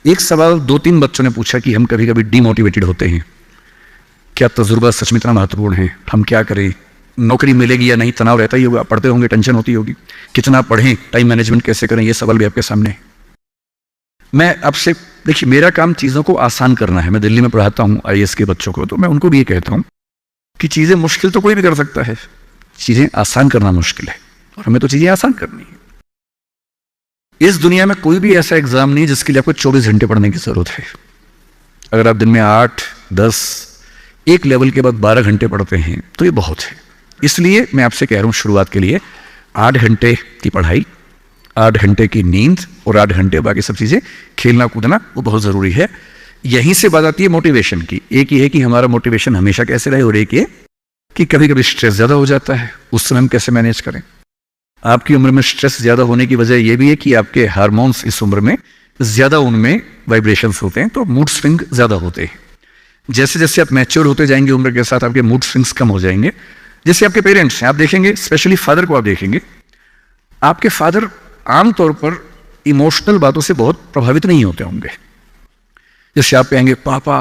एक सवाल 2-3 बच्चों ने पूछा कि हम कभी कभी डीमोटिवेटेड होते हैं, क्या तजुर्बा सच में इतना महत्वपूर्ण है, हम क्या करें, नौकरी मिलेगी या नहीं, तनाव रहता ही होगा, पढ़ते होंगे, टेंशन होती होगी, कितना पढ़ें, टाइम मैनेजमेंट कैसे करें, ये सवाल भी आपके सामने है। मैं आपसे, देखिए मेरा काम चीज़ों को आसान करना है। मैं दिल्ली में पढ़ाता हूँ IAS के बच्चों को, तो मैं उनको भी ये कहता हूँ कि चीज़ें मुश्किल तो कोई भी कर सकता है, चीज़ें आसान करना मुश्किल है, और हमें तो चीज़ें आसान करनी है। इस दुनिया में कोई भी ऐसा एग्जाम नहीं जिसके लिए आपको 24 घंटे पढ़ने की जरूरत है। अगर आप दिन में 8, 10, एक लेवल के बाद 12 घंटे पढ़ते हैं तो ये बहुत है। इसलिए मैं आपसे कह रहा हूँ शुरुआत के लिए 8 घंटे की पढ़ाई, 8 घंटे की नींद और 8 घंटे बाकी सब चीज़ें, खेलना कूदना, वो बहुत ज़रूरी है। यहीं से बात आती है मोटिवेशन की। एक ये है कि हमारा मोटिवेशन हमेशा कैसे रहे, और एक ये कि कभी कभी स्ट्रेस ज़्यादा हो जाता है, उस समय हम कैसे मैनेज करें। आपकी उम्र में स्ट्रेस ज़्यादा होने की वजह यह भी है कि आपके हार्मोन्स इस उम्र में ज़्यादा, उनमें वाइब्रेशंस होते हैं, तो मूड स्विंग ज़्यादा होते हैं। जैसे जैसे आप मैच्योर होते जाएंगे उम्र के साथ, आपके मूड स्विंग्स कम हो जाएंगे। जैसे आपके पेरेंट्स हैं, आप देखेंगे, स्पेशली फादर को आप देखेंगे, आपके फादर आमतौर पर इमोशनल बातों से बहुत प्रभावित नहीं होते होंगे। जैसे आप कहेंगे, पापा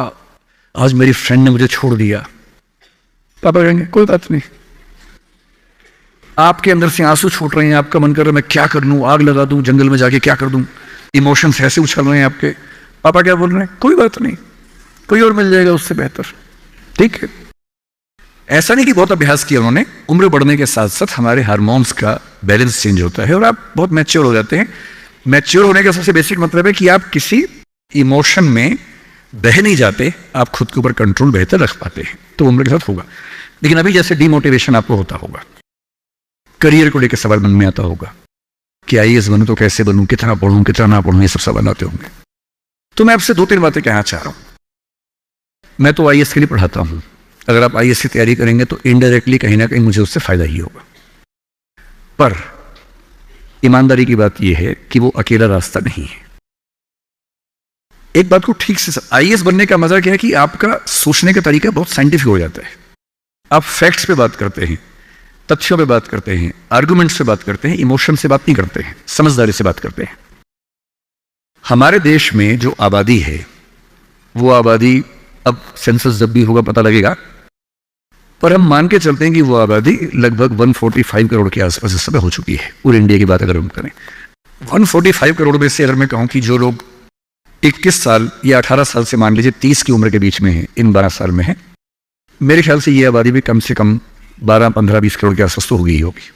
आज मेरी फ्रेंड ने मुझे छोड़ दिया, पापा कहेंगे कोई बात नहीं। आपके अंदर से आंसू छूट रहे हैं, आपका मन कर रहा है मैं क्या कर लूं, आग लगा दूं, जंगल में जाके क्या कर दूं, इमोशंस ऐसे उछल रहे हैं आपके, पापा क्या बोल रहे हैं, कोई बात नहीं, कोई और मिल जाएगा उससे बेहतर, ठीक है। ऐसा नहीं कि बहुत अभ्यास किया उन्होंने, उम्र बढ़ने के साथ साथ हमारे हार्मोन्स का बैलेंस चेंज होता है और आप बहुत मैच्योर हो जाते हैं। मैच्योर होने का सबसे बेसिक मतलब है कि आप किसी इमोशन में बह नहीं जाते, आप खुद के ऊपर कंट्रोल बेहतर रख पाते हैं, तो उम्र के साथ होगा। लेकिन अभी जैसे डीमोटिवेशन आपको होता होगा, करियर को लेकर सवाल मन में आता होगा कि IAS बनूं तो कैसे बनूं, कितना पढ़ूं, कितना ना पढ़ूं, ये सब सवाल आते होंगे। तो मैं आपसे 2-3 बातें कहना चाह रहा हूं। मैं तो IAS के लिए पढ़ाता हूं, अगर आप IAS की तैयारी करेंगे तो इनडायरेक्टली कहीं ना कहीं मुझे उससे फायदा ही होगा। पर ईमानदारी की बात यह है कि वो अकेला रास्ता नहीं है। एक बात को ठीक से, IAS बनने का मजा क्या है कि आपका सोचने का तरीका बहुत साइंटिफिक हो जाता है। आप फैक्ट्स पे बात करते हैं, तथ्यों पे बात करते हैं, आर्गुमेंट्स पे बात करते हैं, इमोशन से बात नहीं करते हैं, समझदारी से बात करते हैं। हमारे देश में जो आबादी है वो आबादी, अब सेंसस जब भी होगा पता लगेगा, पर हम मान के चलते हैं कि वो आबादी लगभग 145 करोड़ के आसपास इस समय हो चुकी है। पूरे इंडिया की बात अगर हम करें, 145 करोड़ में से अगर मैं कहूं कि जो लोग 21 साल या 18 साल से मान लीजिए 30 की उम्र के बीच में है, इन 12 साल में है, मेरे ख्याल से ये आबादी भी कम से कम 12, 15, 20 करोड़ के आसपास तो होगी ही होगी।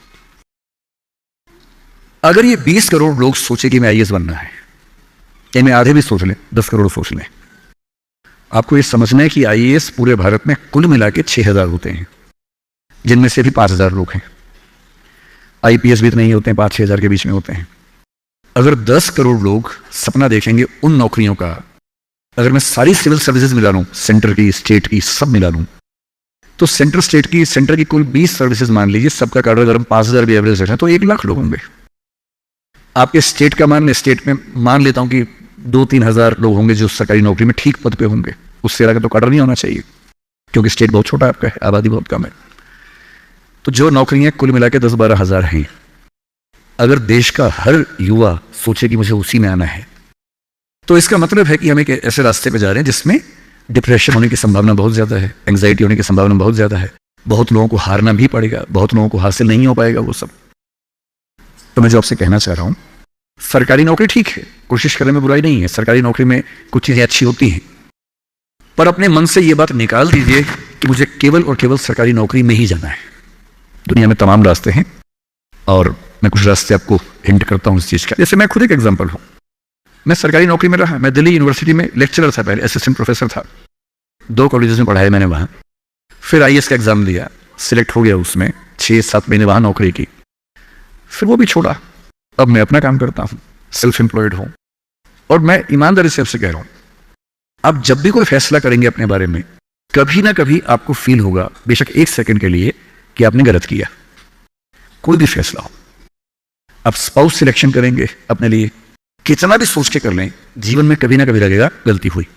अगर ये 20 करोड़ लोग सोचे कि मैं IAS बनना है, या मैं आधे भी सोच लें, 10 करोड़ सोच लें, आपको ये समझना है कि IAS पूरे भारत में कुल मिला के 6,000 होते हैं, जिनमें से भी 5,000 लोग हैं। IPS भी इतने ही होते हैं, 5-6 हज़ार के बीच में होते हैं। अगर 10 करोड़ लोग सपना देखेंगे उन नौकरियों का, अगर मैं सारी सिविल सर्विसेज मिला लूं, सेंटर की, स्टेट की, सब मिला लूं, तो सेंटर की कुल 20 सर्विसेज मान लीजिए, सबका कार्ड अगर हम 5,000 भी एवरेज रखें तो 1 लाख लोग होंगे। आपके स्टेट का मान, स्टेट में मान लेता हूं कि 2-3 हज़ार लोग होंगे जो सरकारी नौकरी में ठीक पद पे होंगे, उससे ज़्यादा तो कार्डर नहीं होना चाहिए, क्योंकि स्टेट बहुत छोटा आपका है, आबादी बहुत कम है। तो जो नौकरियां कुल मिला के 10-12 हज़ार हैं, अगर देश का हर युवा सोचे कि मुझे उसी में आना है, तो इसका मतलब है कि हम एक ऐसे रास्ते पे जा रहे हैं जिसमें डिप्रेशन होने की संभावना बहुत ज़्यादा है, एंग्जाइटी होने की संभावना बहुत ज़्यादा है, बहुत लोगों को हारना भी पड़ेगा, बहुत लोगों को हासिल नहीं हो पाएगा वो सब। तो मैं जो आपसे कहना चाह रहा हूँ, सरकारी नौकरी ठीक है, कोशिश करने में बुराई नहीं है, सरकारी नौकरी में कुछ चीज़ें अच्छी होती हैं, पर अपने मन से ये बात निकाल दीजिए कि मुझे केवल और केवल सरकारी नौकरी में ही जाना है। दुनिया में तमाम रास्ते हैं और मैं कुछ रास्ते आपको हिंट करता हूँ इस चीज़ का। जैसे मैं खुद एक एग्जाम्पल हूँ, मैं सरकारी नौकरी में रहा, मैं दिल्ली यूनिवर्सिटी में लेक्चरर था, पहले असिस्टेंट प्रोफेसर था, 2 कॉलेजेस में पढ़ाया मैंने वहाँ। फिर IAS का एग्जाम दिया, सिलेक्ट हो गया, उसमें 6-7 महीने वहाँ नौकरी की, फिर वो भी छोड़ा। अब मैं अपना काम करता हूँ, सेल्फ एम्प्लॉयड हूँ। और मैं ईमानदारी से आपसे कह रहा हूँ, आप जब भी कोई फैसला करेंगे अपने बारे में, कभी ना कभी आपको फील होगा, बेशक 1 सेकंड के लिए, कि आपने गलत किया। कोई भी फैसला हो, आप स्पाउस सिलेक्शन करेंगे अपने लिए, कितना भी सोच के कर लें, जीवन में कभी ना कभी लगेगा गलती हुई,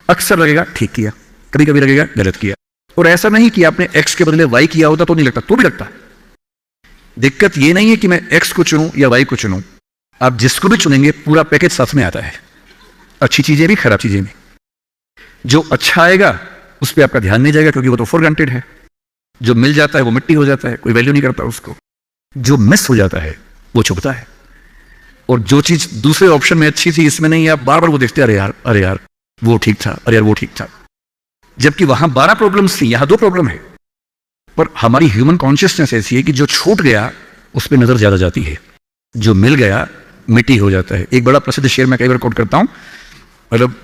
अक्सर लगेगा ठीक किया, कभी कभी लगेगा गलत किया। और ऐसा नहीं कि आपने X के बदले Y किया होता तो नहीं लगता, तो भी लगता है। दिक्कत ये नहीं है कि मैं X को चुनूं या Y को चुनूं, आप जिसको भी चुनेंगे पूरा पैकेज साथ में आता है। अच्छी चीजें भी, खराब चीजें भी। जो अच्छा आएगा उस पर आपका ध्यान नहीं जाएगा क्योंकि वो तो फॉर ग्रांटेड है। जो मिल जाता है वो मिट्टी हो जाता है, कोई वैल्यू नहीं करता उसको। जो मिस हो जाता है वो चुभता है। और जो चीज दूसरे ऑप्शन में अच्छी थी इसमें नहीं, आप बार बार वो देखते अरे यार, अरे यार वो ठीक था, अरे यार वो ठीक था। जबकि वहां 12 प्रॉब्लम्स थी, यहां 2 प्रॉब्लम है। पर हमारी ह्यूमन कॉन्शियसनेस ऐसी है कि जो छूट गया उस पर नजर ज्यादा जाती है, जो मिल गया मिट्टी हो जाता है। एक बड़ा प्रसिद्ध शेर मैं कई बार कोट करता हूं, मतलब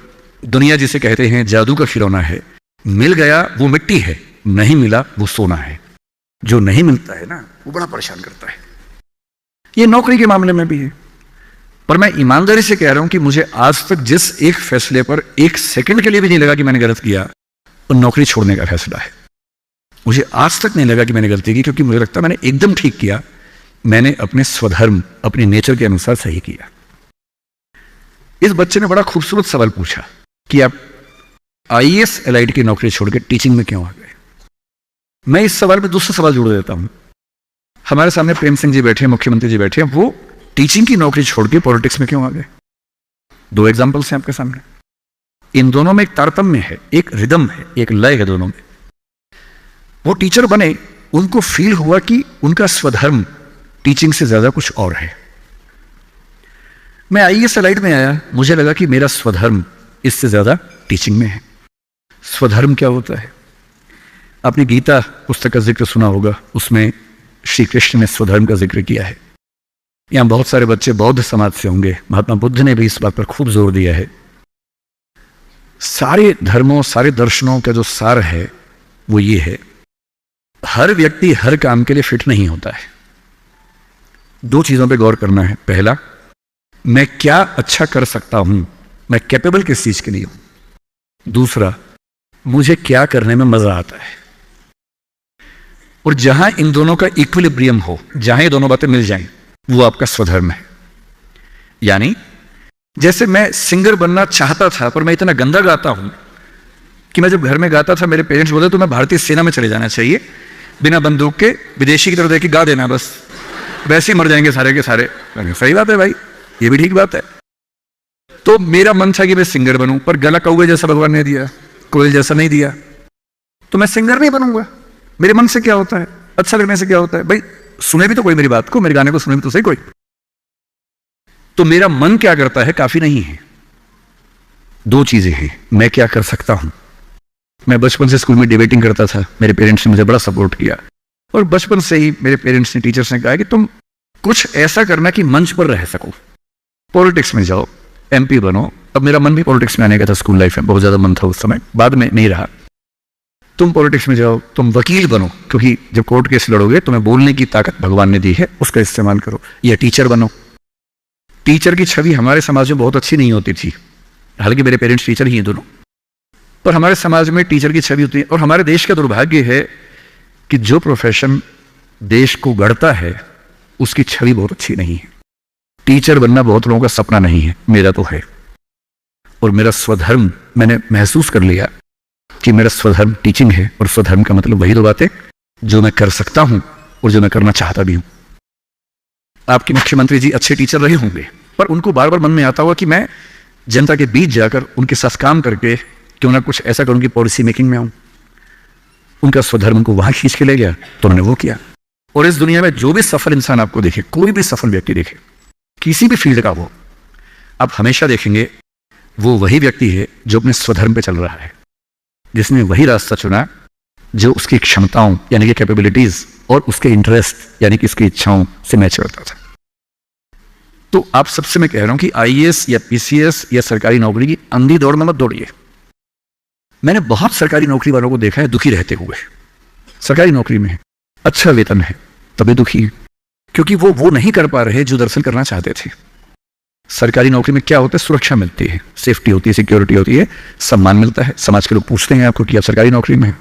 दुनिया जिसे कहते हैं जादू का खिलौना है, मिल गया वो मिट्टी है, नहीं मिला वो सोना है। जो नहीं मिलता है ना वो बड़ा परेशान करता है। ये नौकरी के मामले में भी है। पर मैं ईमानदारी से कह रहा हूं कि मुझे आज तक जिस एक फैसले पर 1 सेकंड के लिए भी नहीं लगा कि मैंने गलत किया, वो नौकरी छोड़ने का फैसला है। मुझे आज तक नहीं लगा कि मैंने गलती की, क्योंकि मुझे लगता है मैंने एकदम ठीक किया। मैंने अपने स्वधर्म, अपने नेचर के अनुसार सही किया। इस बच्चे ने बड़ा खूबसूरत सवाल पूछा कि आप आईएएस एलआईडी की नौकरी छोड़ के टीचिंग में क्यों आ गए। मैं इस सवाल में दूसरा सवाल जोड़ देता हूं। हमारे सामने प्रेम सिंह जी बैठे हैं, मुख्यमंत्री जी बैठे हैं, वो टीचिंग की नौकरी छोड़ के पॉलिटिक्स में क्यों आ गए। 2 एग्जाम्पल्स हैं आपके सामने। इन दोनों में एक तारतम्य है, एक रिदम है, एक लय है दोनों में। वो टीचर बने, उनको फील हुआ कि उनका स्वधर्म टीचिंग से ज्यादा कुछ और है। मैं आईएएस एलआईडी में आया, मुझे लगा कि मेरा स्वधर्म इससे ज्यादा टीचिंग में है। स्वधर्म क्या होता है? आपने गीता पुस्तक का जिक्र सुना होगा, उसमें श्री कृष्ण ने स्वधर्म का जिक्र किया है। यहां बहुत सारे बच्चे बौद्ध समाज से होंगे, महात्मा बुद्ध ने भी इस बात पर खूब जोर दिया है। सारे धर्मों, सारे दर्शनों का जो सार है वो ये है, हर व्यक्ति हर काम के लिए फिट नहीं होता है। 2 चीजों पे गौर करना है। पहला, मैं क्या अच्छा कर सकता हूं, मैं कैपेबल किस चीज के लिए हूं। दूसरा, मुझे क्या करने में मजा आता है। और जहां इन दोनों का इक्विलिब्रियम हो, जहां ये दोनों बातें मिल जाएं, वो आपका स्वधर्म है। यानी जैसे मैं सिंगर बनना चाहता था, पर मैं इतना गंदा गाता हूं कि मैं जब घर में गाता था मेरे पेरेंट्स बोलते तो मैं भारतीय सेना में चले जाना चाहिए, बिना बंदूक के विदेशी की तरफ देख के गा देना, बस वैसे ही मर जाएंगे सारे के सारे। सही बात है भाई, ये भी ठीक बात है। तो मेरा मन था कि मैं सिंगर बनूं, पर गला कौवे जैसा भगवान ने दिया, कोयल जैसा नहीं दिया, तो मैं सिंगर नहीं बनूंगा। मेरे मन से क्या होता है, अच्छा लगने से क्या होता है भाई, सुने भी तो कोई मेरी बात को, मेरे गाने को सुने भी तो सही कोई। तो मेरा मन क्या करता है काफी नहीं है। 2 चीजें हैं, मैं क्या कर सकता हूं। मैं बचपन से स्कूल में डिबेटिंग करता था, मेरे पेरेंट्स ने मुझे बड़ा सपोर्ट किया, और बचपन से ही मेरे पेरेंट्स ने, टीचर्स ने कहा कि तुम कुछ ऐसा करना कि मंच पर रह सको, पॉलिटिक्स में जाओ, एमपी बनो। अब मेरा मन भी पॉलिटिक्स में आने का था, स्कूल लाइफ में बहुत ज्यादा मन था उस समय, बाद में नहीं रहा। तुम पॉलिटिक्स में जाओ, तुम वकील बनो, क्योंकि जब कोर्ट केस लड़ोगे तुम्हें बोलने की ताकत भगवान ने दी है, उसका इस्तेमाल करो। या टीचर बनो। टीचर की छवि हमारे समाज में बहुत अच्छी नहीं होती थी, हालांकि मेरे पेरेंट्स टीचर ही हैं दोनों, पर हमारे समाज में टीचर की छवि होती है। और हमारे देश का दुर्भाग्य है कि जो प्रोफेशन देश को गढ़ता है उसकी छवि बहुत अच्छी नहीं है। टीचर बनना बहुत लोगों का सपना नहीं है, मेरा तो है। और मेरा स्वधर्म, मैंने महसूस कर लिया कि मेरा स्वधर्म टीचिंग है। और स्वधर्म का मतलब वही 2 बातें जो मैं कर सकता हूं और जो मैं करना चाहता भी हूं। आपके मुख्यमंत्री जी अच्छे टीचर रहे होंगे, पर उनको बार बार मन में आता होगा कि मैं जनता के बीच जाकर उनके साथ काम करके क्यों ना कुछ ऐसा करूं कि पॉलिसी मेकिंग में आऊं। उनका स्वधर्म उनको वहां खींच के ले गया, तो उन्होंने वो किया। और इस दुनिया में जो भी सफल इंसान आपको देखे, कोई भी सफल व्यक्ति देखे, किसी भी फील्ड का हो, आप हमेशा देखेंगे वो वही व्यक्ति है जो अपने स्वधर्म पे चल रहा है, जिसने वही रास्ता चुना जो उसकी क्षमताओं यानी कि कैपेबिलिटीज और उसके इंटरेस्ट यानी कि उसकी इच्छाओं से मैच करता था। तो आप सबसे मैं कह रहा हूं कि आईएएस या पीसीएस या सरकारी नौकरी की अंधी दौड़ में मत दौड़िए। मैंने बहुत सरकारी नौकरी वालों को देखा है दुखी रहते हुए। सरकारी नौकरी में अच्छा वेतन है तभी दुखी है, क्योंकि वो नहीं कर पा रहे जो दरअसल करना चाहते थे। सरकारी नौकरी में क्या होता है, सुरक्षा मिलती है, सेफ्टी होती है, सिक्योरिटी होती है, सम्मान मिलता है, समाज के लोग पूछते हैं आपको कि आप सरकारी नौकरी में हैं।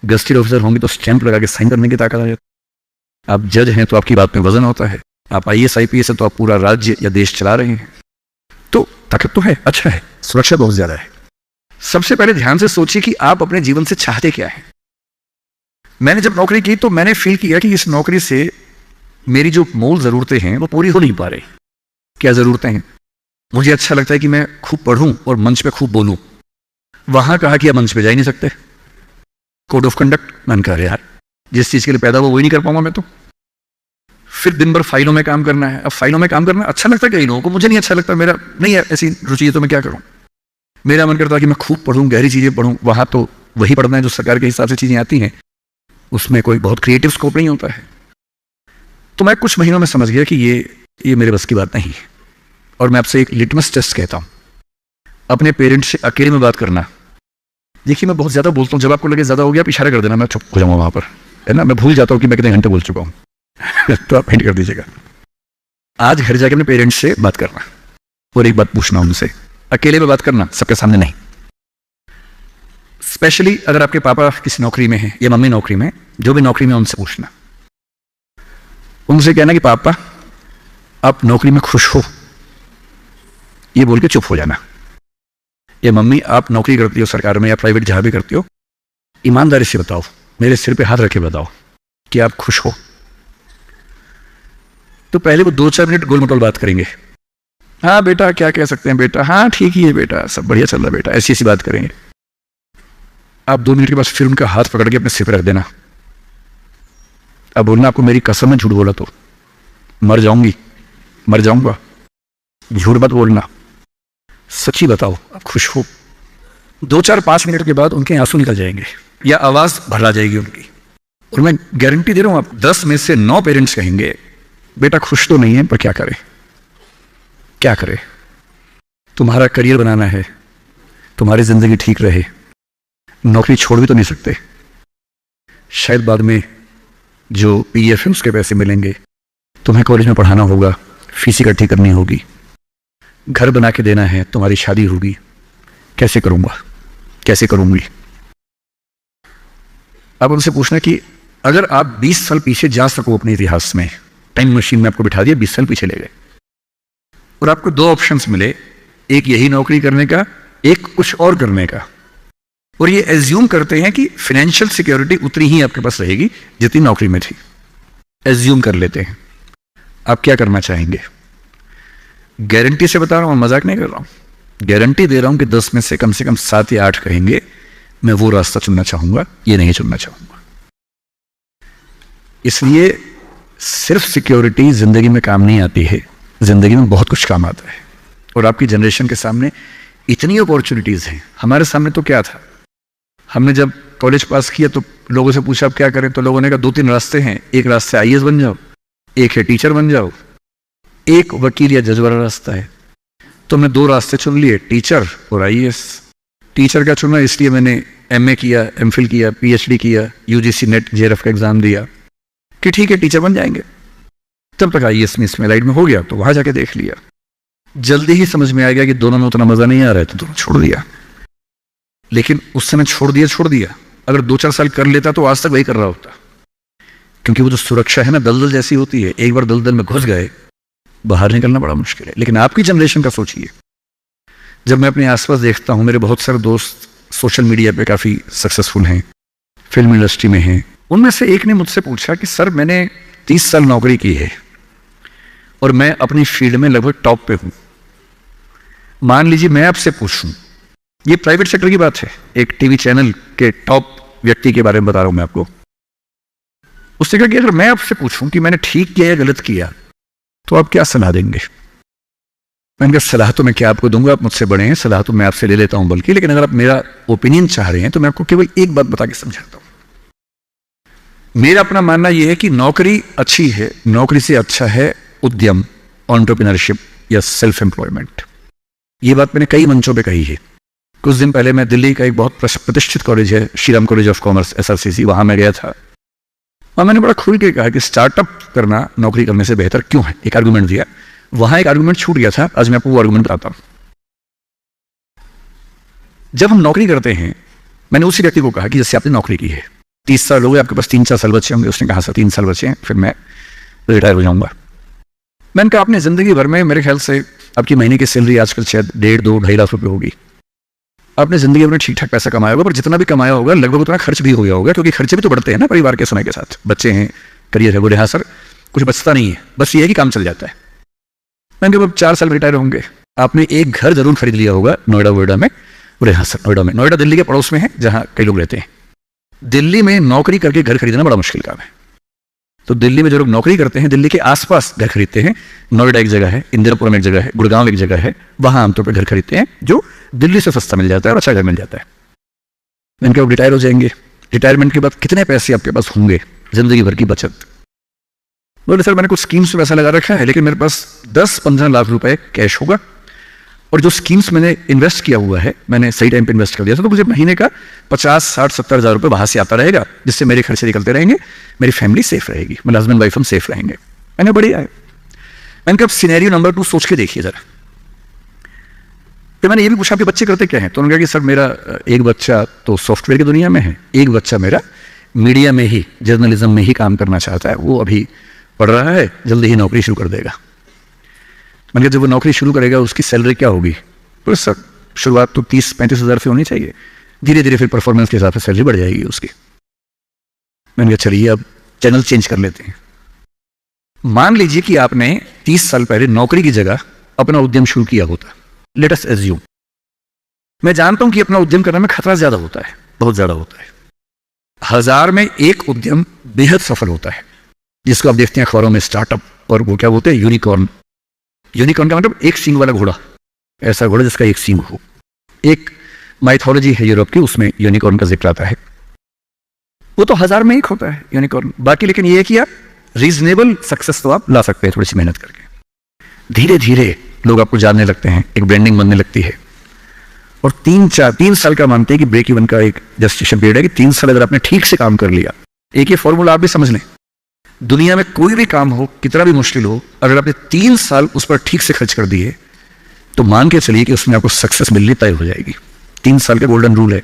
गस्टेड ऑफिसर होंगे तो स्टैंप लगा के साइन करने की ताकत आ जाती है। आप जज हैं तो आपकी बात में वजन होता है। आप आईएएस आईपीएस है तो आप पूरा राज्य या देश चला रहे हैं। तो ताकत तो है, अच्छा है, सुरक्षा बहुत ज्यादा है। सबसे पहले ध्यान से सोचिए कि आप अपने जीवन से चाहते क्या है। मैंने जब नौकरी की तो मैंने फील किया कि इस नौकरी से मेरी जो मूल जरूरतें हैं वो पूरी हो नहीं पा रही। क्या जरूरतें हैं? मुझे अच्छा लगता है कि मैं खूब पढ़ूं और मंच पे खूब बोलूं। वहां कहा कि आप मंच पे जा ही नहीं सकते, कोड ऑफ कंडक्ट। मैंने कहा यार, जिस चीज के लिए पैदा हुआ वही नहीं कर पाऊंगा मैं तो। फिर दिन भर फाइलों में काम करना है। अब फाइलों में काम करना अच्छा लगता है कई लोगों को, मुझे नहीं अच्छा लगता, मेरा नहीं है ऐसी रुचि है, तो मैं क्या करूं। मेरा मन करता है कि मैं खूब पढ़ूं, गहरी चीजें पढ़ूं। वहां तो वही पढ़ना है जो सरकार के हिसाब से चीजें आती हैं, उसमें कोई बहुत क्रिएटिव स्कोप नहीं होता है। तो मैं कुछ महीनों में समझ गया कि ये मेरे बस की बात नहीं है। और मैं आपसे एक लिटमस टेस्ट कहता हूं, अपने पेरेंट्स से अकेले में बात करना। देखिए मैं बहुत ज्यादा बोलता हूं, जब आपको लगे ज्यादा हो गया आप इशारा कर देना, मैं चुप हो जाऊंगा वहां पर, है ना। मैं भूल जाता हूं कि मैं कितने घंटे बोल चुका हूं तो आप हिंट कर दीजिएगा। आज घर जाके अपने पेरेंट्स से बात करना और एक बात पूछना उनसे, अकेले में बात करना, सबके सामने नहीं। स्पेशली अगर आपके पापा किसी नौकरी में हैं या मम्मी नौकरी में, जो भी नौकरी में, उनसे पूछना। उनसे कहना कि पापा आप नौकरी में खुश हो, ये बोल के चुप हो जाना। ये मम्मी आप नौकरी करती हो सरकार में या प्राइवेट जहां भी करती हो, ईमानदारी से बताओ, मेरे सिर पे हाथ रखे बताओ कि आप खुश हो। तो पहले वो 2-4 मिनट गोल मटोल बात करेंगे। हाँ बेटा क्या कह सकते हैं बेटा, हाँ ठीक ही है बेटा, सब बढ़िया चल रहा है बेटा, ऐसी ऐसी बात करेंगे। आप 2 मिनट के बाद फिर उनका हाथ पकड़ के अपने सिर पे रख देना। अब बोलना आपको मेरी कसम है झूठ बोला तो मर जाऊंगी, मर जाऊंगा। झूठ मत बोलना, सच्ची बताओ आप खुश हो। 2-4-5 मिनट के बाद उनके आंसू निकल जाएंगे या आवाज भर आ जाएगी उनकी। और मैं गारंटी दे रहा हूं, आप 10 में से 9 पेरेंट्स कहेंगे बेटा खुश तो नहीं है पर क्या करे, क्या करे। तुम्हारा करियर बनाना है, तुम्हारी जिंदगी ठीक रहे, नौकरी छोड़ भी तो नहीं सकते। शायद बाद में जो पीएफ है उसके पैसे मिलेंगे, तुम्हें कॉलेज में पढ़ाना होगा, फीस इकट्ठी करनी होगी, घर बना के देना है, तुम्हारी शादी होगी, कैसे करूंगा, कैसे करूंगी। अब उनसे पूछना कि अगर आप 20 साल पीछे जा सको अपने इतिहास में, टाइम मशीन में आपको बिठा दिया, 20 साल पीछे ले गए और आपको 2 ऑप्शंस मिले, एक यही नौकरी करने का, एक कुछ और करने का, और ये एज्यूम करते हैं कि फाइनेंशियल सिक्योरिटी उतनी ही आपके पास रहेगी जितनी नौकरी में थी, एज्यूम कर लेते हैं। आप क्या करना चाहेंगे? गारंटी से बता रहा हूं, मजाक नहीं कर रहा हूं, गारंटी दे रहा हूं कि 10 में से कम 7 या 8 कहेंगे मैं वो रास्ता चुनना चाहूंगा, ये नहीं चुनना चाहूंगा। इसलिए सिर्फ सिक्योरिटी जिंदगी में काम नहीं आती है, जिंदगी में बहुत कुछ काम आता है। और आपकी जनरेशन के सामने इतनी अपॉर्चुनिटीज हैं। हमारे सामने तो क्या था, हमने जब कॉलेज पास किया तो लोगों से पूछा आप क्या करें, तो लोगों ने कहा 2-3 रास्ते हैं, एक रास्ते आईएएस बन जाओ, एक है टीचर बन जाओ, एक वकील या जज वाला रास्ता है। तो हमने 2 रास्ते चुन लिए, टीचर और आईएएस। टीचर का चुना इसलिए मैंने एमए किया, एमफिल किया, पीएचडी किया, यूजीसी नेट जेआरएफ का एग्जाम दिया कि ठीक है टीचर बन जाएंगे। तब तक आईएएस में इसमें लाइट में हो गया तो वहां जाके देख लिया। जल्दी ही समझ में आ गया कि दोनों में उतना मजा नहीं आ रहा है तो दोनों छोड़ दिया। लेकिन उस समय छोड़ दिया। अगर 2-4 साल कर लेता तो आज तक वही कर रहा होता, क्योंकि वो जो सुरक्षा है ना दलदल जैसी होती है, एक बार दलदल में घुस गए बाहर निकलना बड़ा मुश्किल है। लेकिन आपकी जनरेशन का सोचिए, जब मैं अपने आसपास देखता हूं, मेरे बहुत सारे दोस्त सोशल मीडिया पे काफी सक्सेसफुल हैं, फिल्म इंडस्ट्री में हैं। उनमें से एक ने मुझसे पूछा कि सर मैंने 30 साल नौकरी की है और मैं अपनी फील्ड में लगभग टॉप पे हूं। मान लीजिए मैं आपसे पूछूं, ये प्राइवेट सेक्टर की बात है, एक टीवी चैनल के टॉप व्यक्ति के बारे में बता रहा हूं मैं आपको। उससे कहा कि अगर मैं आपसे पूछूं कि मैंने ठीक किया या गलत किया तो आप क्या सलाह देंगे? मैंने कहा सलाह तो मैं क्या आपको दूंगा, आप मुझसे बड़े हैं, सलाह तो मैं आपसे ले लेता हूं बल्कि, लेकिन अगर आप मेरा ओपिनियन चाह रहे हैं तो मैं आपको केवल एक बात बता के समझाता हूं। मेरा अपना मानना यह है कि नौकरी अच्छी है, नौकरी से अच्छा है उद्यम, एंटरप्रेन्योरशिप या सेल्फ एम्प्लॉयमेंट। यह बात मैंने कई मंचों पे कही है। कुछ दिन पहले मैं दिल्ली का एक बहुत प्रतिष्ठित कॉलेज है, Shriram college of commerce SRCC, वहां मैं गया था और मैंने बड़ा खुल के कहा कि स्टार्टअप करना नौकरी करने से बेहतर क्यों है। एक आर्गुमेंट दिया, वहां एक आर्गुमेंट छूट गया था, आज मैं आपको वो आर्गुमेंट बताता हूं। जब हम नौकरी करते हैं, मैंने उसी व्यक्ति को कहा कि जैसे आपने नौकरी की है, 30 साल हो गए, आपके पास 3-4 साल बचे होंगे। उसने कहा सर 3 साल बचे हैं, फिर मैं रिटायर हो जाऊंगा। मैंने कहा आपने जिंदगी भर में, मेरे ख्याल से आपकी महीने की सैलरी आजकल शायद 1.5-2-2.5 लाख रुपए होगी। आपने जिंदगी में ठीक ठाक पैसा कमाया होगा, पर जितना भी कमाया होगा लगभग उतना खर्च भी हो गया होगा, क्योंकि खर्चे भी तो बढ़ते हैं ना परिवार के समय के साथ। बच्चे हैं, करियर है। बोले हाँ सर कुछ बचता नहीं है, बस ये है कि काम चल जाता है। मैंने कहा अब 4 साल रिटायर होंगे, आपने एक घर जरूर खरीद लिया होगा नोएडा वोएडा में, और यहाँ सर नोएडा में, नोएडा दिल्ली के पड़ोस में है जहाँ कई लोग रहते हैं। दिल्ली में नौकरी करके घर खरीदना बड़ा मुश्किल काम है। तो दिल्ली में जो लोग नौकरी करते हैं दिल्ली के आसपास घर खरीदते हैं। नोएडा एक जगह है, इंदिरापुरम एक जगह है, गुड़गांव एक जगह है, वहां आमतौर पर घर खरीदते हैं जो दिल्ली से सस्ता मिल जाता है और अच्छा घर मिल जाता है। इनके अब रिटायर हो जाएंगे, रिटायरमेंट के बाद कितने पैसे आपके पास होंगे, जिंदगी भर की बचत। बोले सर मैंने कुछ स्कीम्स में पैसा लगा रखा है लेकिन मेरे पास 10-15 लाख रुपए कैश होगा, और जो स्कीम्स मैंने इन्वेस्ट किया हुआ है मैंने सही टाइम पे इन्वेस्ट कर दिया था, तो मुझे महीने का 50-60-70 हज़ार रुपये वहां से आता रहेगा, जिससे मेरे खर्चे निकलते रहेंगे, मेरी फैमिली सेफ रहेगी, मेरे हस्बैंड वाइफ हम सेफ रहेंगे। मैंने बढ़िया है। मैंने कहा सिनेरियो नंबर 2 सोच के देखिए जरा। तो मैंने ये भी पूछा आपके बच्चे करते क्या हैं, तो उन्होंने कहा कि सर मेरा एक बच्चा तो सॉफ्टवेयर की दुनिया में है, एक बच्चा मेरा मीडिया में ही, जर्नलिज्म में ही काम करना चाहता है, वो अभी पढ़ रहा है, जल्दी ही नौकरी शुरू कर देगा। मैंने कहा जब वो नौकरी शुरू करेगा उसकी सैलरी क्या होगी? तो सर शुरुआत तो 30-35 हज़ार से होनी चाहिए, धीरे धीरे फिर परफॉर्मेंस के हिसाब से सैलरी बढ़ जाएगी उसकी। मैंने कहा चलिए अब चैनल चेंज कर लेते हैं। मान लीजिए कि आपने 30 साल पहले नौकरी की जगह अपना उद्यम शुरू किया होता। लेट अस एज्यूम, मैं जानता हूं कि अपना उद्यम करने में खतरा ज्यादा होता है, बहुत ज्यादा होता है। 1000 में एक उद्यम बेहद सफल होता है, जिसको आप देखते हैं अखबारों में स्टार्टअप, और वो क्या बोलते हैं यूनिकॉर्न। यूनिकॉर्न का मतलब एक सींग वाला घोड़ा, ऐसा घोड़ा जिसका एक सींग हो। एक माइथोलॉजी है यूरोप की, उसमें यूनिकॉर्न का जिक्र आता है। वो तो 1000 में एक होता है यूनिकॉर्न। बाकी लेकिन ये है कि आप रीजनेबल सक्सेस तो आप ला सकते हैं थोड़ी सी मेहनत करके। धीरे धीरे लोग आपको जानने लगते हैं, एक ब्रांडिंग बनने लगती है, और 3 साल का मानते हैं कि ब्रेक इवन का एक जस्टिफिकेशन पीरियड है कि 3 साल अगर आपने ठीक से काम कर लिया। एक ये फॉर्मूला आप भी समझ लें, दुनिया में कोई भी काम हो, कितना भी मुश्किल हो, अगर आपने 3 साल उस पर ठीक से खर्च कर दिए तो मान के चलिए कि उसमें आपको सक्सेस मिलनी तय हो जाएगी। 3 साल का गोल्डन रूल है।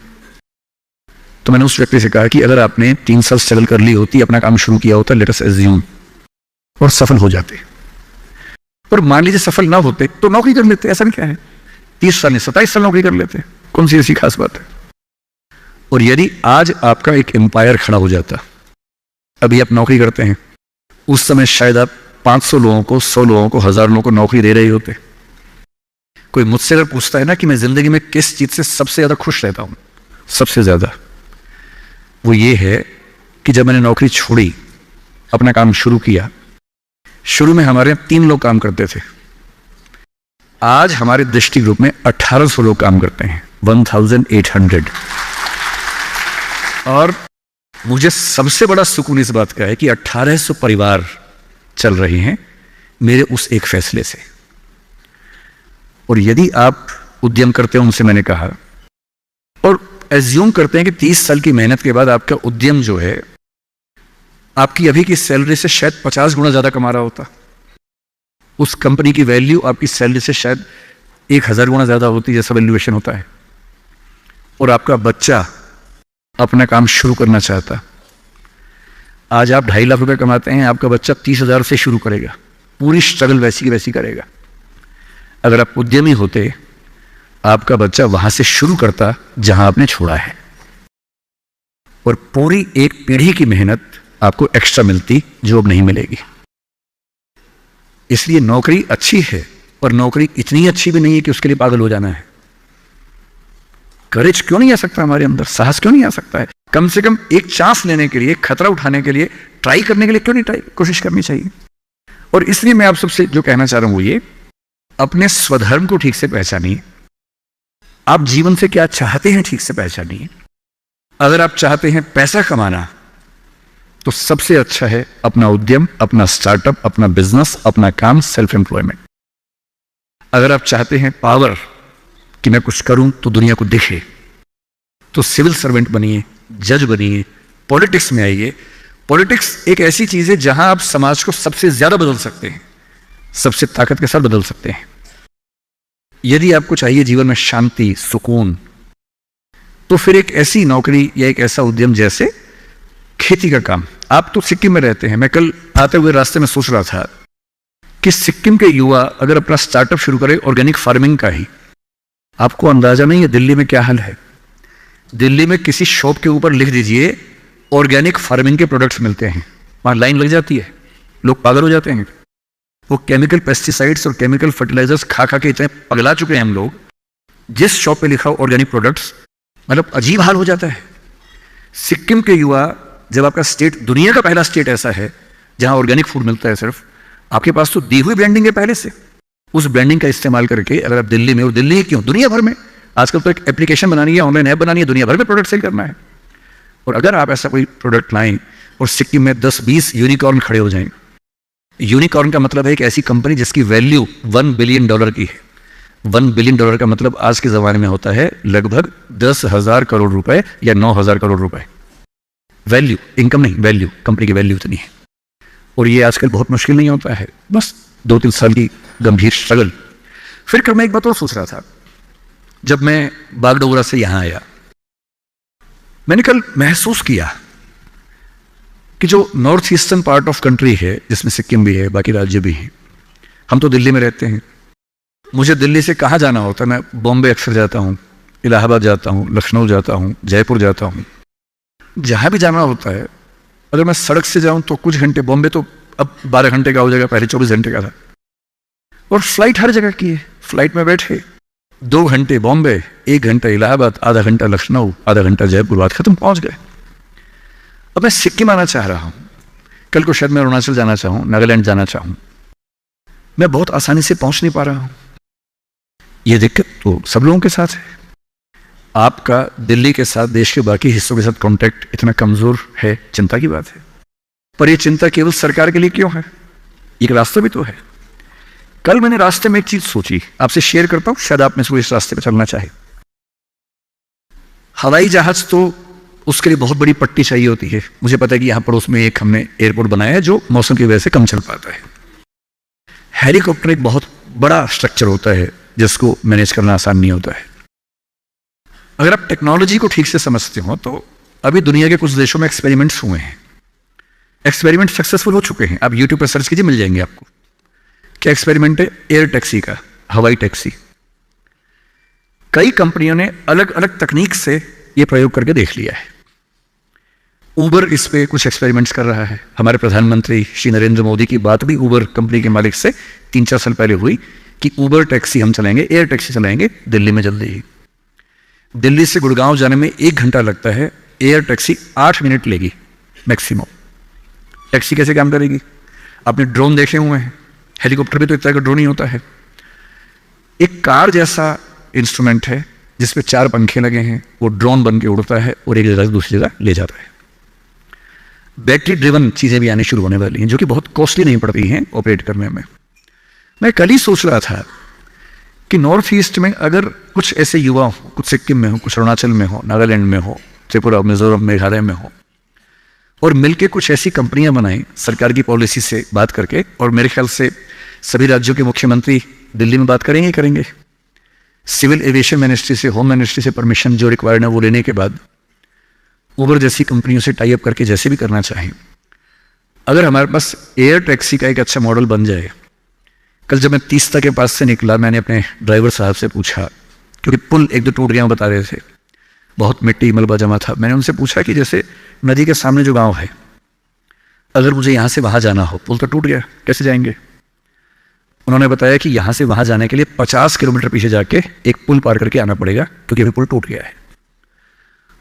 तो मैंने उस व्यक्ति से कहा कि अगर आपने 3 साल स्ट्रगल कर ली होती, अपना काम शुरू किया होता, लेट अस एज्यूम, और सफल हो जाते, पर मान लीजिए सफल ना होते तो नौकरी कर लेते, ऐसा भी क्या है, 30 साल नहीं 27 साल नौकरी कर लेते, कौन सी ऐसी खास बात है। और यदि आज आपका एक एम्पायर खड़ा हो जाता, अभी आप नौकरी करते हैं, उस समय शायद आप 500 लोगों को, 100 लोगों को, 1000 लोगों को नौकरी दे रहे होते। कोई मुझसे अगर पूछता है ना कि मैं जिंदगी में किस चीज से सबसे ज्यादा खुश रहता हूं, सबसे ज्यादा, वो ये है कि जब मैंने नौकरी छोड़ी, अपना काम शुरू किया। शुरू में हमारे यहाँ 3 लोग काम करते थे, आज हमारे दृष्टि ग्रुप में 1800 लोग काम करते हैं, 1800। और मुझे सबसे बड़ा सुकून इस बात का है कि 1800 परिवार चल रहे हैं मेरे उस एक फैसले से। और यदि आप उद्यम करते हो, उनसे मैंने कहा, और एज्यूम करते हैं कि 30 साल की मेहनत के बाद आपका उद्यम जो है आपकी अभी की सैलरी से शायद 50 गुना ज्यादा कमा रहा होता, उस कंपनी की वैल्यू आपकी सैलरी से शायद 1000 गुना ज्यादा होती, जैसा वैल्यूएशन होता है, और आपका बच्चा अपना काम शुरू करना चाहता। आज आप 2.5 लाख रुपए कमाते हैं, आपका बच्चा 30,000 से शुरू करेगा, पूरी स्ट्रगल वैसी की वैसी करेगा। अगर आप उद्यमी होते, आपका बच्चा वहां से शुरू करता जहां आपने छोड़ा है, और पूरी एक पीढ़ी की मेहनत आपको एक्स्ट्रा मिलती जो अब नहीं मिलेगी। इसलिए नौकरी अच्छी है, और नौकरी इतनी अच्छी भी नहीं है कि उसके लिए पागल हो जाना है। करेज क्यों नहीं आ सकता हमारे अंदर, साहस क्यों नहीं आ सकता है? कम से कम एक चांस लेने के लिए, खतरा उठाने के लिए, ट्राई करने के लिए क्यों नहीं कोशिश करनी चाहिए। और इसलिए मैं आप सबसे जो कहना चाह रहा हूं वो ये, अपने स्वधर्म को ठीक से पहचानिए। आप जीवन से क्या चाहते हैं ठीक से पहचानिए। अगर आप चाहते हैं पैसा कमाना, तो सबसे अच्छा है अपना उद्यम, अपना स्टार्टअप, अपना बिजनेस, अपना काम, सेल्फ एम्प्लॉयमेंट। अगर आप चाहते हैं पावर, कि मैं कुछ करूं तो दुनिया को दिखे, तो सिविल सर्वेंट बनिए, जज बनिए, पॉलिटिक्स में आइए। पॉलिटिक्स एक ऐसी चीज है जहां आप समाज को सबसे ज्यादा बदल सकते हैं, सबसे ताकत के साथ बदल सकते हैं। यदि आपको चाहिए जीवन में शांति, सुकून, तो फिर एक ऐसी नौकरी या एक ऐसा उद्यम जैसे खेती का काम। आप तो सिक्किम में रहते हैं, मैं कल आते हुए रास्ते में सोच रहा था कि सिक्किम के युवा अगर अपना स्टार्टअप शुरू करें ऑर्गेनिक फार्मिंग का ही, आपको अंदाजा नहीं है दिल्ली में क्या हाल है। दिल्ली में किसी शॉप के ऊपर लिख दीजिए ऑर्गेनिक फार्मिंग के प्रोडक्ट्स मिलते हैं, वहां लाइन लग जाती है, लोग पागल हो जाते हैं। वो केमिकल पेस्टिसाइड्स और केमिकल फर्टिलाइजर्स खा खा के इतने पगला चुके हैं हम लोग, जिस शॉप पे लिखा हो ऑर्गेनिक प्रोडक्ट्स, मतलब अजीब हाल हो जाता है। सिक्किम के युवा, जब आपका स्टेट दुनिया का पहला स्टेट ऐसा है जहां ऑर्गेनिक फूड मिलता है सिर्फ, आपके पास तो दी हुई ब्रांडिंग है पहले से, उस ब्रांडिंग का इस्तेमाल करके अगर आप दिल्ली में, और दिल्ली ही क्यों, दुनिया भर में आजकल तो एक एप्लीकेशन बनानी है, ऑनलाइन ऐप बनानी है, दुनिया भर में प्रोडक्ट सेल करना है। और अगर आप ऐसा कोई प्रोडक्ट लाएं और सिक्किम में 10-20 यूनिकॉर्न खड़े हो जाएं, यूनिकॉर्न का मतलब है एक ऐसी कंपनी जिसकी वैल्यू $1 बिलियन की है। $1 बिलियन का मतलब आज के ज़माने में होता है लगभग 10,000 करोड़ रुपए या 9,000 करोड़ रुपए। वैल्यू, इनकम नहीं, वैल्यू, कंपनी की वैल्यू इतनी है। और ये आजकल बहुत मुश्किल नहीं होता है, बस 2-3 साल की गंभीर स्ट्रगल। फिर मैं एक बात और सोच रहा था, जब मैं बागडोगरा से यहाँ आया, मैंने कल महसूस किया कि जो north eastern part of country है, जिसमें सिक्किम भी है, बाकी राज्य भी हैं, हम तो दिल्ली में रहते हैं। मुझे दिल्ली से कहाँ जाना होता है, मैं बॉम्बे अक्सर जाता हूँ, इलाहाबाद जाता हूँ, लखनऊ जाता हूँ, जयपुर जाता हूँ, जहाँ भी जाना होता है अगर मैं सड़क से जाऊँ तो कुछ घंटे, बॉम्बे तो अब 12 घंटे का हो जाएगा, पहले 24 घंटे का था। और फ्लाइट हर जगह की है, फ्लाइट में बैठे 2 घंटे बॉम्बे, 1 घंटा इलाहाबाद, आधा घंटा लखनऊ, आधा घंटा जयपुर, बात खत्म, पहुँच गए। अब मैं सिक्किम आना चाह रहा हूँ, कल को शायद मैं अरुणाचल जाना चाहूँ, नागालैंड जाना चाहूँ, मैं बहुत आसानी से पहुँच नहीं पा रहा हूँ। ये दिक्कत तो सब लोगों के साथ है। आपका दिल्ली के साथ, देश के बाकी हिस्सों के साथ कांटेक्ट इतना कमजोर है, चिंता की बात है। पर यह चिंता केवल सरकार के लिए क्यों है, एक रास्ता भी तो है। कल मैंने रास्ते में एक चीज सोची, आपसे शेयर करता हूं, शायद आप में से इस रास्ते पर चलना चाहे। हवाई जहाज तो उसके लिए बहुत बड़ी पट्टी चाहिए होती है। मुझे पता है कि यहां पड़ोस में एक हमने एयरपोर्ट बनाया है जो मौसम की वजह से कम चल पाता है। हेलीकॉप्टर एक बहुत बड़ा स्ट्रक्चर होता है जिसको मैनेज करना आसान नहीं होता है। अगर आप टेक्नोलॉजी को ठीक से समझते हो तो अभी दुनिया के कुछ देशों में एक्सपेरिमेंट्स हुए हैं, एक्सपेरिमेंट सक्सेसफुल हो चुके हैं। आप यूट्यूब पर सर्च कीजिए, मिल जाएंगे आपको। क्या एक्सपेरिमेंट है? एयर टैक्सी का, हवाई टैक्सी। कई कंपनियों ने अलग अलग तकनीक से यह प्रयोग करके देख लिया है। उबर इस पे कुछ एक्सपेरिमेंट्स कर रहा है। हमारे प्रधानमंत्री श्री नरेंद्र मोदी की बात भी उबर कंपनी के मालिक से 3-4 साल पहले हुई कि उबर टैक्सी हम चलाएंगे, एयर टैक्सी चलाएंगे दिल्ली में जल्दी ही। दिल्ली से गुड़गांव जाने में 1 घंटा लगता है, एयर टैक्सी 8 मिनट लेगी मैक्सिमम। टैक्सी कैसे काम करेगी? आपने ड्रोन देखे हुए हैं, हेलीकॉप्टर भी तो इस तरह का ड्रोन ही होता है। एक कार जैसा इंस्ट्रूमेंट है जिसपे 4 पंखे लगे हैं, वो ड्रोन बन के उड़ता है और एक जगह से दूसरी जगह ले जाता है। बैटरी ड्रिवन चीजें भी आने शुरू होने वाली हैं जो कि बहुत कॉस्टली नहीं पड़ती हैं ऑपरेट करने में। मैं कल ही सोच रहा था कि नॉर्थ ईस्ट में अगर कुछ ऐसे युवा हो, कुछ सिक्किम में हो, कुछ अरुणाचल में हो, नागालैंड में हो, त्रिपुरा, मिजोरम, मेघालय में हो, और मिलके कुछ ऐसी कंपनियां बनाएं सरकार की पॉलिसी से बात करके, और मेरे ख्याल से सभी राज्यों के मुख्यमंत्री दिल्ली में बात करेंगे। सिविल एविएशन मिनिस्ट्री से, होम मिनिस्ट्री से परमिशन जो रिक्वायर्ड है वो लेने के बाद उबर जैसी कंपनियों से टाई अप करके जैसे भी करना चाहें, अगर हमारे पास एयर टैक्सी का एक अच्छा मॉडल बन जाए। कल जब मैं तीस्ता के पास से निकला, मैंने अपने ड्राइवर साहब से पूछा, क्योंकि पुल 1-2 टूट गया बता रहे थे, बहुत मिट्टी मलबा जमा था। मैंने उनसे पूछा कि जैसे नदी के सामने जो गांव है, अगर मुझे यहाँ से वहाँ जाना हो, पुल तो टूट गया, कैसे जाएंगे? उन्होंने बताया कि यहाँ से वहाँ जाने के लिए 50 किलोमीटर पीछे जाके एक पुल पार करके आना पड़ेगा क्योंकि अभी पुल टूट गया है।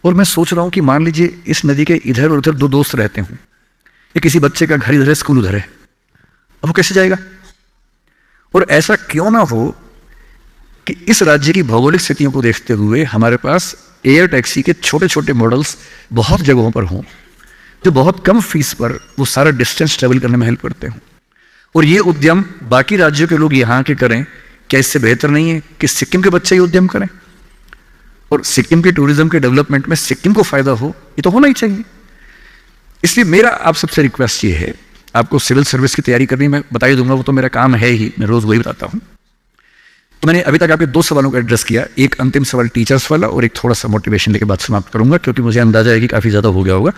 और मैं सोच रहा हूँ कि मान लीजिए इस नदी के इधर और उधर 2 दोस्त रहते हों, या किसी बच्चे का घर इधर है, स्कूल उधर है, अब वो कैसे जाएगा? और ऐसा क्यों ना हो कि इस राज्य की भौगोलिक स्थितियों को देखते हुए हमारे पास एयर टैक्सी के छोटे छोटे मॉडल्स बहुत जगहों पर हों, जो बहुत कम फीस पर वो सारा डिस्टेंस ट्रेवल करने में हेल्प करते हों। और ये उद्यम बाकी राज्यों के लोग यहाँ के करें, क्या इससे बेहतर नहीं है कि सिक्किम के बच्चे ये उद्यम करें? और सिक्किम के टूरिज्म के डेवलपमेंट में सिक्किम को फायदा हो, ये तो होना ही चाहिए। इसलिए मेरा आप सबसे रिक्वेस्ट ये है, आपको सिविल सर्विस की तैयारी करनी, मैं बता ही दूंगा, वो तो मेरा काम है ही, मैं रोज वही बताता हूँ। तो मैंने अभी तक आपके 2 सवालों को एड्रेस किया, एक अंतिम सवाल टीचर्स वाला और एक थोड़ा सा मोटिवेशन लेके बात समाप्त करूंगा, क्योंकि मुझे अंदाजा है कि काफी ज्यादा हो गया होगा।